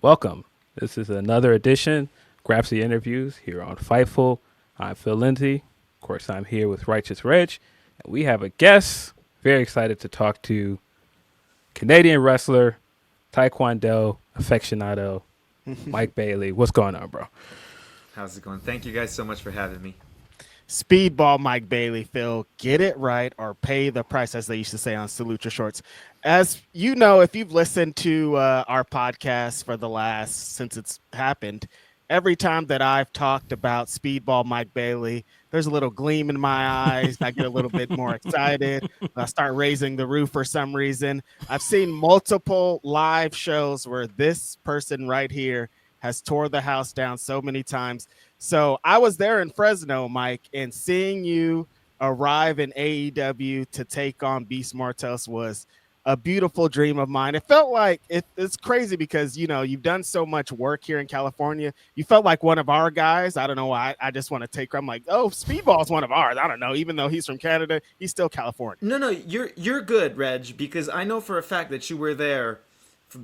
Welcome. This is another edition Grapsody interviews here on Fightful. I'm Phil Lindsay. Of course, I'm here with Righteous Reg, and we have a guest. Very excited to talk to Canadian wrestler, Taekwondo aficionado, Mike Bailey. What's going on, bro? How's it going? Thank you guys so much for having me. Speedball Mike Bailey, Phil. Get it right or pay the price, as they used to say on Salute Your Shorts. As you know, if you've listened to our podcast for the last, since it's happened, every time that I've talked about Speedball Mike Bailey, there's a little gleam in my eyes. I get a little bit more excited. I start raising the roof for some reason. I've seen multiple live shows where this person right here has tore the house down so many times. So I was there in Fresno, Mike, and seeing you arrive in AEW to take on Beast Mortos was a beautiful dream of mine. It felt like it's crazy because, you know, you've done so much work here in California. You felt like one of our guys. I don't know why. I just want to take. I'm like, oh, Speedball's one of ours. I don't know. Even though he's from Canada, he's still California. No, you're good, Reg, because I know for a fact that you were there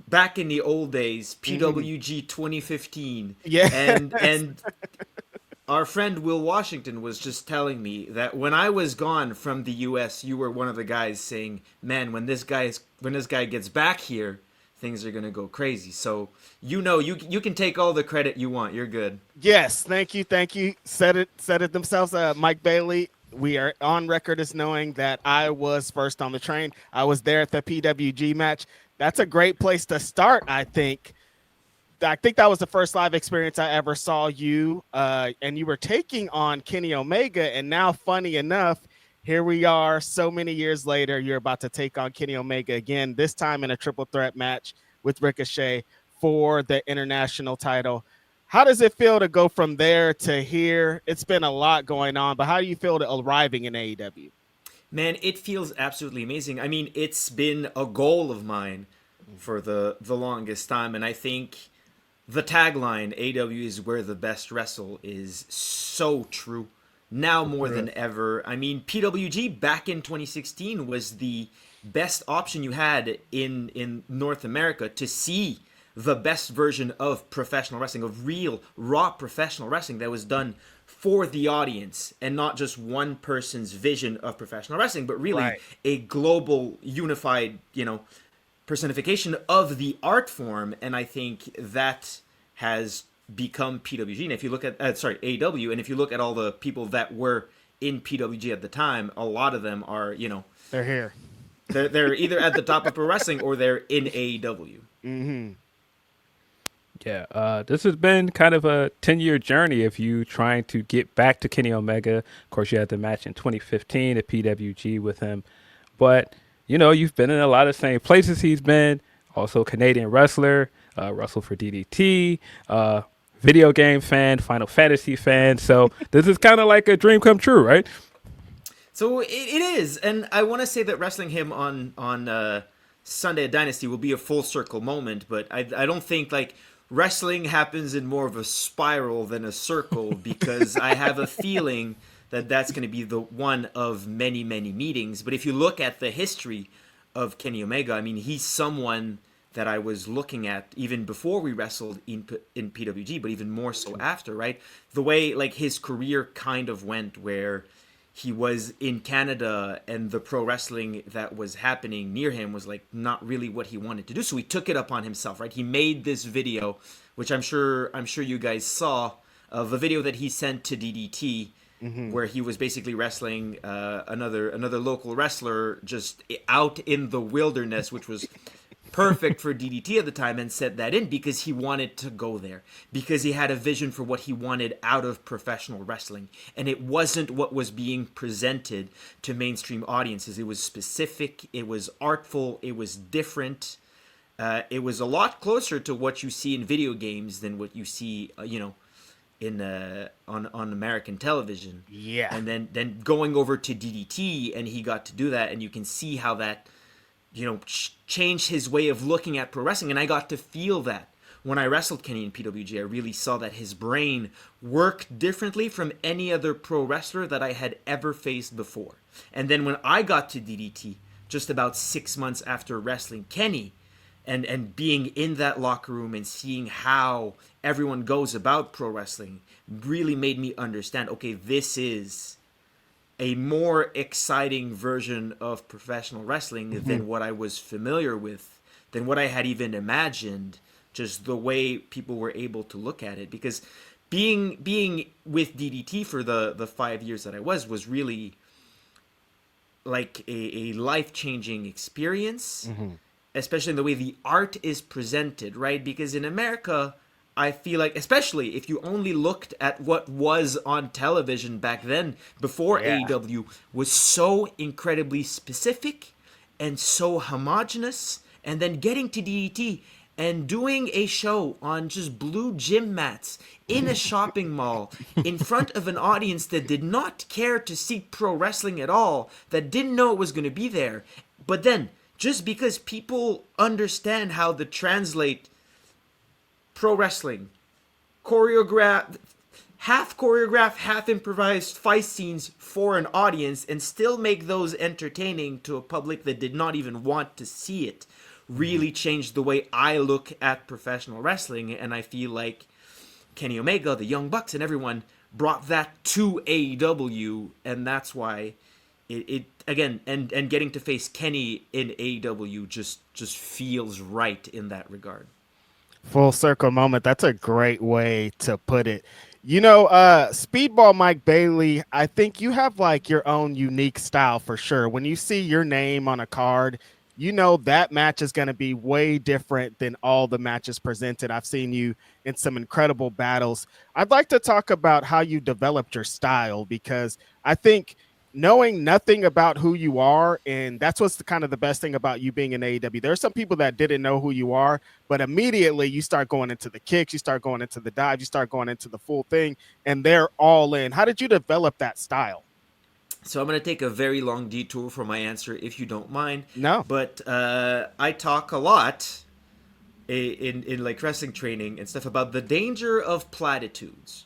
back in the old days, PWG 2015. Yeah, And our friend Will Washington was just telling me that when I was gone from the US, you were one of the guys saying, "Man, when this guy gets back here, things are going to go crazy." So, you can take all the credit you want. You're good. Yes, thank you. Said it themselves. Mike Bailey. We are on record as knowing that I was first on the train. I was there at the PWG match. That's a great place to start, I think. I think that was the first live experience I ever saw you, and you were taking on Kenny Omega. And now, funny enough, here we are so many years later. You're about to take on Kenny Omega again, this time in a triple threat match with Ricochet for the international title. How does it feel to go from there to here? It's been a lot going on, but how do you feel to arriving in AEW? Man, it feels absolutely amazing. I mean, it's been a goal of mine for the longest time, and I think the tagline "AW is where the best wrestle" is so true now more than ever. I mean, PWG back in 2016 was the best option you had in North America to see the best version of professional wrestling, of real raw professional wrestling that was done for the audience and not just one person's vision of professional wrestling, but really Right. a global unified, personification of the art form. And I think that has become PWG. And if you look at AEW, and if you look at all the people that were in PWG at the time, a lot of them are, They're here. they're either at the top of pro wrestling or they're in AEW. Mm-hmm. Yeah, this has been kind of a 10-year journey of you trying to get back to Kenny Omega. Of course, you had the match in 2015 at PWG with him. But, you know, you've been in a lot of the same places he's been. Also, Canadian wrestler, wrestled for DDT, video game fan, Final Fantasy fan. So this is kind of like a dream come true, right? So it is, and I want to say that wrestling him on Sunday at Dynasty will be a full circle moment, but I don't think like wrestling happens in more of a spiral than a circle because I have a feeling that that's going to be the one of many meetings. But if you look at the history of Kenny Omega, I mean, he's someone that I was looking at even before we wrestled in PWG, but even more so after, right? The way like his career kind of went where he was in Canada and the pro wrestling that was happening near him was like not really what he wanted to do. So he took it upon himself, right? He made this video, which I'm sure you guys saw, of a video that he sent to DDT, where he was basically wrestling another local wrestler just out in the wilderness, which was perfect for DDT at the time, and set that in because he wanted to go there, because he had a vision for what he wanted out of professional wrestling, and it wasn't what was being presented to mainstream audiences. It was specific, it was artful, it was different, it was a lot closer to what you see in video games than what you see in on American television. Yeah. And then going over to DDT, and he got to do that, and you can see how that changed his way of looking at pro wrestling. And I got to feel that when I wrestled Kenny in PWG. I really saw that his brain worked differently from any other pro wrestler that I had ever faced before. And then when I got to DDT, just about 6 months after wrestling Kenny, and being in that locker room and seeing how everyone goes about pro wrestling really made me understand, okay, this is a more exciting version of professional wrestling than what I was familiar with, than what I had even imagined, just the way people were able to look at it. Because being with DDT for the 5 years that I was really like a life-changing experience, especially in the way the art is presented, right? Because in America, I feel like, especially if you only looked at what was on television back then, before AEW, was so incredibly specific and so homogenous, and then getting to DDT and doing a show on just blue gym mats in a shopping mall in front of an audience that did not care to see pro wrestling at all, that didn't know it was going to be there. But then, just because people understand how to translate pro wrestling, half choreographed, half improvised fight scenes for an audience, and still make those entertaining to a public that did not even want to see it, really changed the way I look at professional wrestling. And I feel like Kenny Omega, the Young Bucks, and everyone brought that to AEW, and that's why it again, and getting to face Kenny in AEW just feels right in that regard. Full circle moment. That's a great way to put it. Speedball Mike Bailey, I think you have like your own unique style for sure. When you see your name on a card, that match is going to be way different than all the matches presented. I've seen you in some incredible battles. I'd like to talk about how you developed your style, because I think knowing nothing about who you are, and that's what's kind of the best thing about you being in AEW. There are some people that didn't know who you are, but immediately you start going into the kicks, you start going into the dives, you start going into the full thing, and they're all in. How did you develop that style? So I'm going to take a very long detour for my answer, if you don't mind. No. But I talk a lot in like wrestling training and stuff about the danger of platitudes,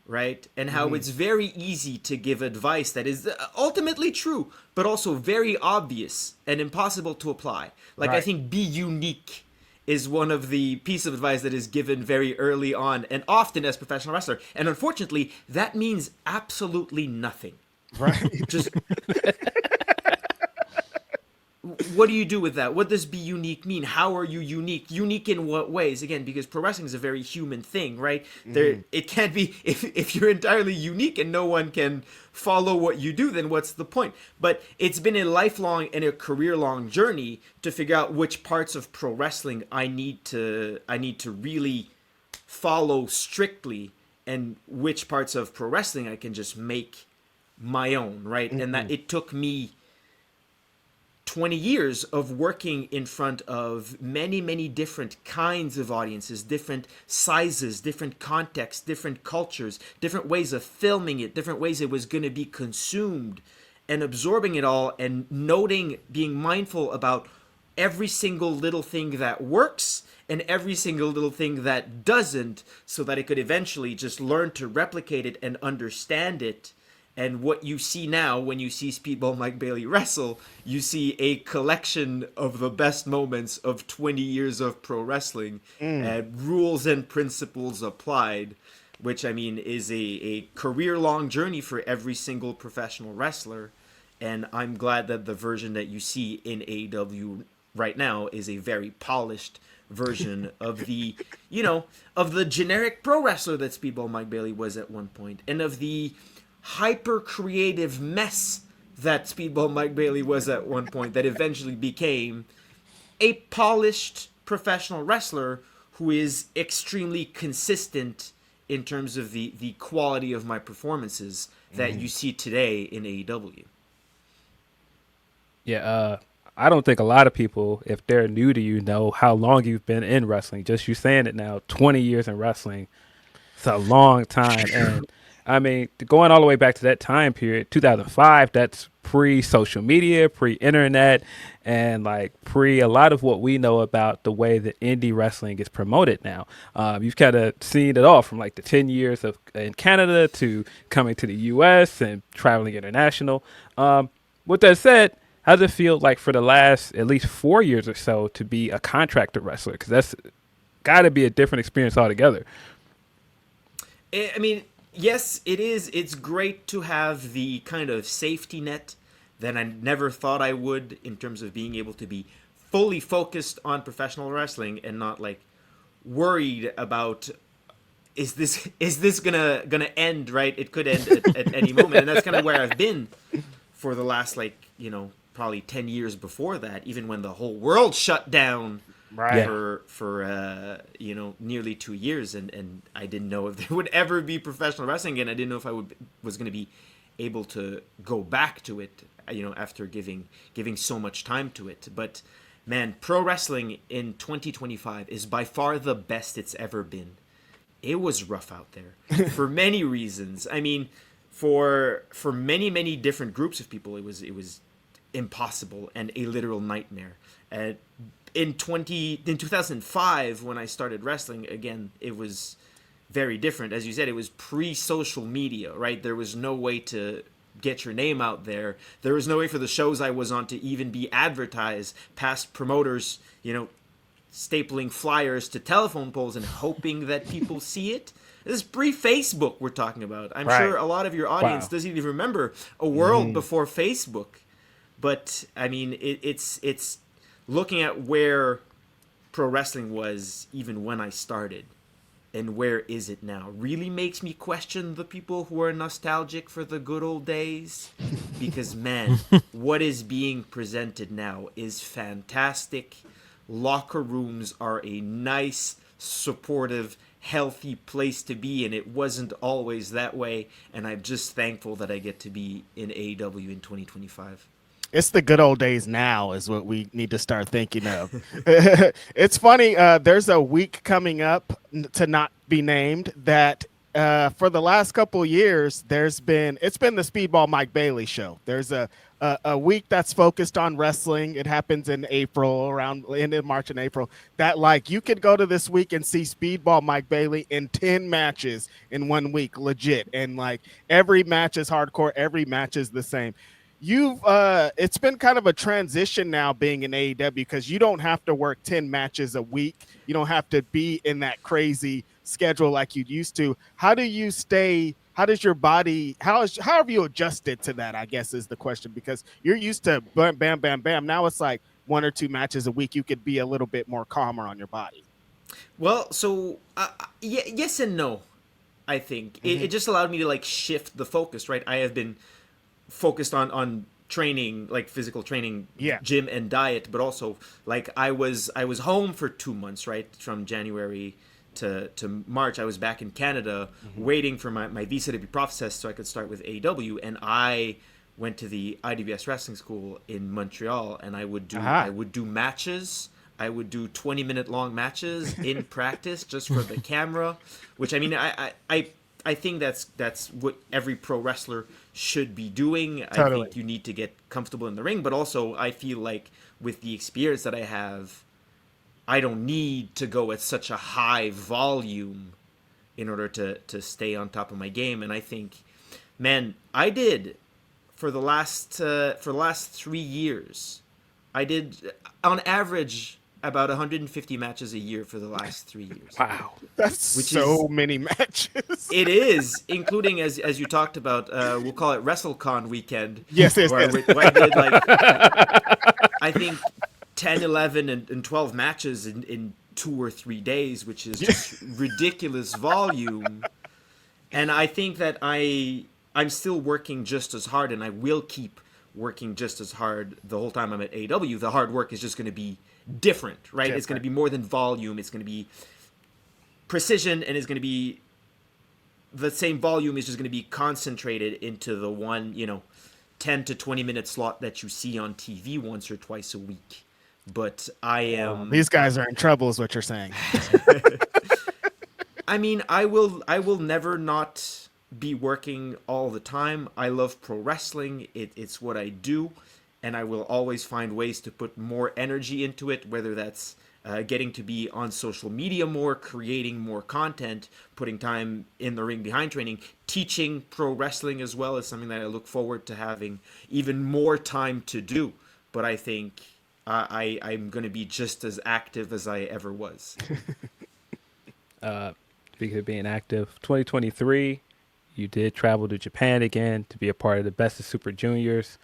right? And how it's very easy to give advice that is ultimately true, but also very obvious and impossible to apply. Like, I think be unique is one of the pieces of advice that is given very early on and often as professional wrestler. And unfortunately, that means absolutely nothing. Right. Just what do you do with that? What does be unique mean? How are you unique? Unique in what ways? Again, because pro wrestling is a very human thing, right? It can't be, if you're entirely unique and no one can follow what you do, then what's the point? But it's been a lifelong and a career-long journey to figure out which parts of pro wrestling I need to really follow strictly, and which parts of pro wrestling I can just make my own, right? And that it took me 20 years of working in front of many, many different kinds of audiences, different sizes, different contexts, different cultures, different ways of filming it, different ways it was going to be consumed, and absorbing it all and noting, being mindful about every single little thing that works and every single little thing that doesn't, so that it could eventually just learn to replicate it and understand it. And what you see now, when you see Speedball Mike Bailey wrestle, you see a collection of the best moments of 20 years of pro wrestling, rules and principles applied, which, I mean, is a career-long journey for every single professional wrestler. And I'm glad that the version that you see in AEW right now is a very polished version of the, of the generic pro wrestler that Speedball Mike Bailey was at one point, and of the hyper creative mess that Speedball Mike Bailey was at one point, that eventually became a polished professional wrestler who is extremely consistent in terms of the quality of my performances that you see today in AEW. Yeah, I don't think a lot of people, if they're new to you, know how long you've been in wrestling. Just you saying it now, 20 years in wrestling, it's a long time. And I mean, going all the way back to that time period, 2005, that's pre-social media, pre-internet, and like pre a lot of what we know about the way that indie wrestling is promoted now. You've kind of seen it all from like the 10 years of in Canada to coming to the U.S. and traveling international. With that said, How does it feel like for the last at least 4 years or so to be a contractor wrestler? Because that's got to be a different experience altogether. I mean, yes, it is. It's great to have the kind of safety net that I never thought I would, in terms of being able to be fully focused on professional wrestling and not like worried about, is this gonna end, right? It could end at any moment, and that's kind of where I've been for the last, like, probably 10 years before that, even when the whole world shut down. Right. For nearly 2 years, and I didn't know if there would ever be professional wrestling again. I didn't know if I was going to be able to go back to it, after giving so much time to it. But man, pro wrestling in 2025 is by far the best it's ever been. It was rough out there for many reasons. I mean, for many different groups of people, it was impossible and a literal nightmare. In 2005, when I started wrestling again, it was very different. As you said, it was pre-social media, right? There was no way to get your name out there. There was no way for the shows I was on to even be advertised past promoters, stapling flyers to telephone poles and hoping that people see it. This is pre-Facebook we're talking about. I'm sure a lot of your audience doesn't even remember a world before Facebook. But I mean, it's looking at where pro wrestling was even when I started and where is it now really makes me question the people who are nostalgic for the good old days. Because man, what is being presented now is fantastic. Locker rooms are a nice, supportive, healthy place to be, and it wasn't always that way. And I'm just thankful that I get to be in AEW in 2025. It's the good old days now is what we need to start thinking of. It's funny. There's a week coming up to not be named that for the last couple of years, it's been the Speedball Mike Bailey show. There's a week that's focused on wrestling. It happens in April, around end of March and April, that like you could go to this week and see Speedball Mike Bailey in 10 matches in 1 week, legit. And like every match is hardcore. Every match is the same. It's been kind of a transition now being in AEW because you don't have to work 10 matches a week. You don't have to be in that crazy schedule like you used to. How does your body, how have you adjusted to that, I guess is the question, because you're used to bam, bam, bam, bam. Now it's like 1 or 2 matches a week. You could be a little bit more calmer on your body. Well, so yes and no, I think. It just allowed me to like shift the focus, right? I have been focused on training, like physical training, gym and diet, but also like I was home for 2 months, right? From January to March, I was back in Canada waiting for my visa to be processed so I could start with AEW, and I went to the IWS Wrestling School in Montreal, and I would do matches. I would do 20-minute long matches in practice just for the camera, which I mean, I think that's what every pro wrestler should be doing. Totally. I think you need to get comfortable in the ring, but also I feel like with the experience that I have, I don't need to go at such a high volume in order to stay on top of my game. And I think, man, I did for the last 3 years, I did on average about 150 matches a year for the last 3 years. Wow, that's so many matches. It is, including as you talked about. We'll call it WrestleCon weekend. Yes. Where I did like I think 10, 11, and 12 matches in 2 or 3 days, which is just ridiculous volume. And I think that I'm still working just as hard, and I will keep working just as hard the whole time I'm at AEW. The hard work is just going to be different, right? It's going to be more than volume. It's going to be precision, and it's going to be the same volume is just going to be concentrated into the one, 10 to 20 minute slot that you see on TV once or twice a week. But I am... These guys are in trouble is what you're saying. I mean, I will never not be working all the time. I love pro wrestling. It's what I do. And I will always find ways to put more energy into it, whether that's getting to be on social media more, creating more content, putting time in the ring behind training, teaching pro wrestling as well is something that I look forward to having even more time to do. but I think I'm going to be just as active as I ever was. Speaking of being active, 2023, you did travel to Japan again to be a part of the Best of Super Juniors.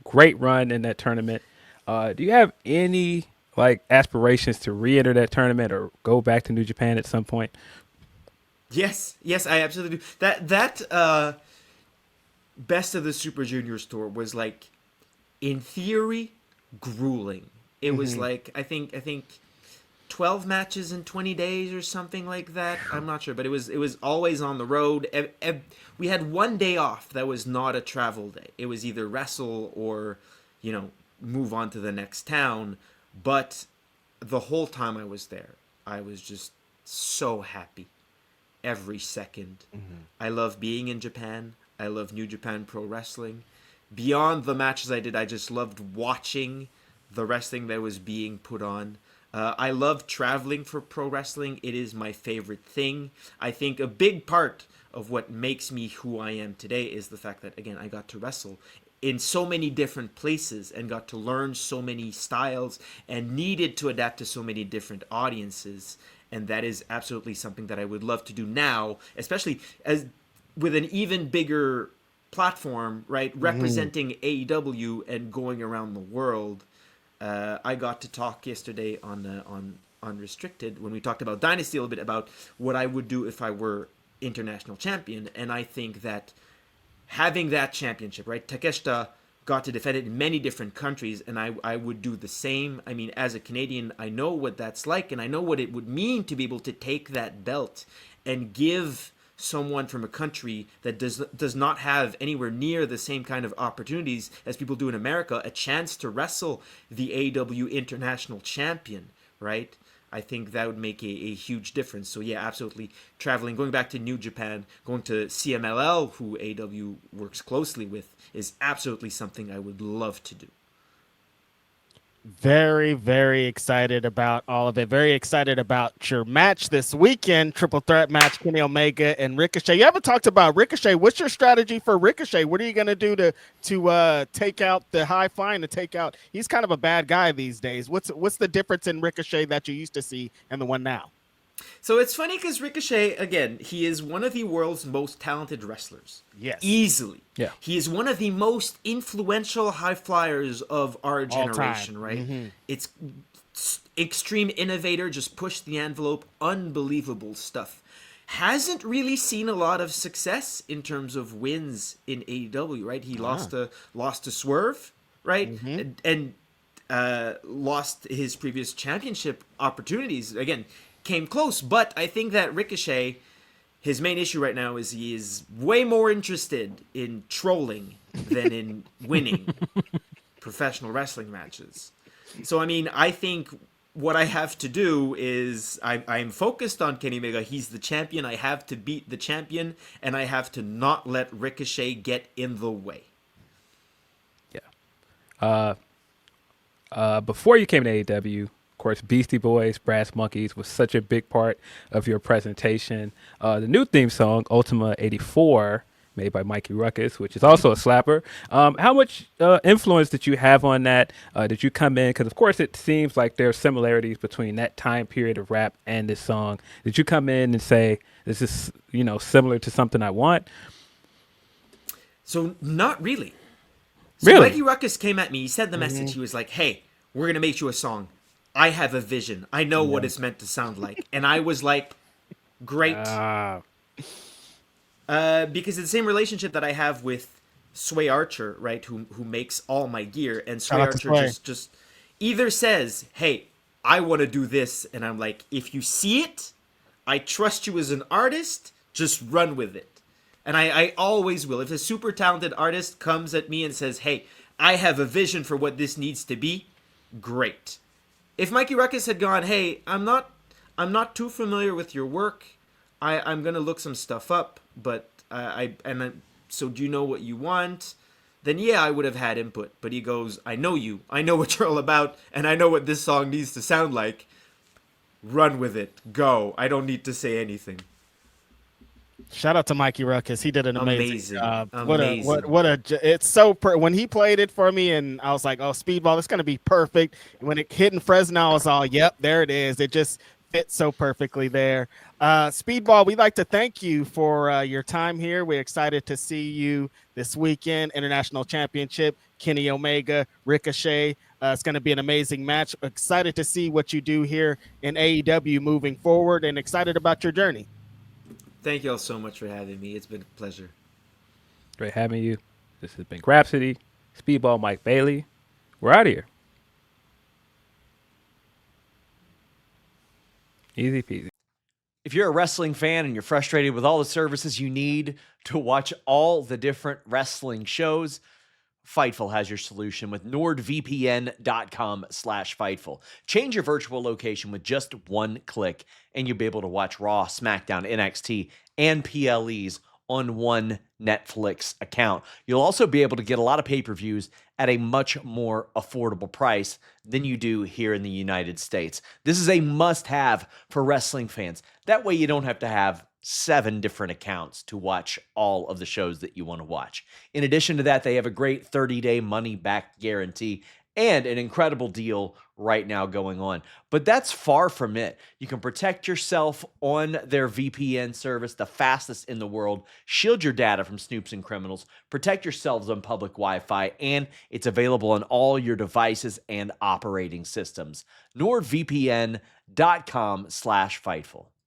Great run in that tournament. Do you have any like aspirations to re-enter that tournament or go back to New Japan at some point? Yes, I absolutely do. That Best of the Super Juniors tour was like, in theory, grueling. It was like I think 12 matches in 20 days or something like that. I'm not sure, but it was always on the road. We had one day off that was not a travel day. It was either wrestle or, move on to the next town. But the whole time I was there, I was just so happy every second. I love being in Japan. I love New Japan Pro Wrestling. Beyond the matches I did, I just loved watching the wrestling that was being put on. I love traveling for pro wrestling. It is my favorite thing. I think a big part of what makes me who I am today is the fact that, again, I got to wrestle in so many different places and got to learn so many styles and needed to adapt to so many different audiences. And that is absolutely something that I would love to do now, especially as with an even bigger platform, right? Representing AEW and going around the world. I got to talk yesterday on Unrestricted when we talked about Dynasty a little bit about what I would do if I were international champion, and I think that having that championship, right? Takeshita got to defend it in many different countries, and I would do the same. I mean, as a Canadian, I know what that's like, and I know what it would mean to be able to take that belt and give someone from a country that does not have anywhere near the same kind of opportunities as people do in America a chance to wrestle the AEW International Champion, right? I think that would make a huge difference. So yeah, absolutely. Traveling, going back to New Japan, going to CMLL, who AEW works closely with, is absolutely something I would love to do. Very, very excited about all of it. Very excited about your match this weekend, triple threat match, Kenny Omega and Ricochet. You haven't talked about Ricochet. What's your strategy for Ricochet? What are you going to do to take out the high flying, to take out? He's kind of a bad guy these days. What's the difference in Ricochet that you used to see and the one now? So it's funny because Ricochet, again, he is one of the world's most talented wrestlers. Yes. Easily. Yeah. He is one of the most influential high flyers of our generation, right? It's extreme innovator, just pushed the envelope, unbelievable stuff. Hasn't really seen a lot of success in terms of wins in AEW, right? He lost to Swerve, right? And lost his previous championship opportunities. Again, came close, but I think that Ricochet, his main issue right now is he is way more interested in trolling than in winning professional wrestling matches. So, I mean, I think what I have to do is I'm focused on Kenny Omega. He's the champion. I have to beat the champion, and I have to not let Ricochet get in the way. Yeah. Before you came to AEW, of course, Beastie Boys, Brass Monkeys was such a big part of your presentation. The new theme song, Ultima 84, made by Mikey Ruckus, which is also a slapper. How much influence did you have on that? Did you come in? Because, of course, it seems like there are similarities between that time period of rap and this song. Did you come in and say, this is, similar to something I want? So, not really. So Really? Mikey Ruckus came at me. He said the message. He was like, hey, we're going to make you a song. I have a vision. I know what it's meant to sound like. And I was like, great. Because it's the same relationship that I have with Sway Archer, right? Who makes all my gear. And Sway Archer just either says, hey, I want to do this. And I'm like, if you see it, I trust you as an artist. Just run with it. And I always will. If a super talented artist comes at me and says, hey, I have a vision for what this needs to be, great. If Mikey Ruckus had gone, hey, I'm not too familiar with your work. I'm gonna look some stuff up, but so do you know what you want? Then yeah, I would have had input. But he goes, I know you. I know what you're all about, and I know what this song needs to sound like. Run with it. Go. I don't need to say anything. Shout out to Mikey Ruckus. He did an amazing job. Amazing. It's so when he played it for me, and I was like, oh, Speedball, it's going to be perfect. When it hit in Fresno, I was all, yep, there it is. It just fits so perfectly there. Speedball, we'd like to thank you for your time here. We're excited to see you this weekend, International Championship, Kenny Omega, Ricochet. It's going to be an amazing match. Excited to see what you do here in AEW moving forward, and excited about your journey. Thank you all so much for having me. It's been a pleasure. Great having you. This has been Grapsody, Speedball Mike Bailey. We're out of here. Easy peasy. If you're a wrestling fan and you're frustrated with all the services you need to watch all the different wrestling shows, Fightful has your solution with nordvpn.com/Fightful. Change your virtual location with just one click, and you'll be able to watch Raw, SmackDown, NXT, and PLEs on one Netflix account. You'll also be able to get a lot of pay-per-views at a much more affordable price than you do here in the United States. This is a must-have for wrestling fans. That way you don't have to have 7 different accounts to watch all of the shows that you want to watch. In addition to that, they have a great 30-day money-back guarantee and an incredible deal right now going on. But that's far from it. You can protect yourself on their VPN service, the fastest in the world, shield your data from snoops and criminals, protect yourselves on public Wi-Fi, and it's available on all your devices and operating systems. NordVPN.com/Fightful.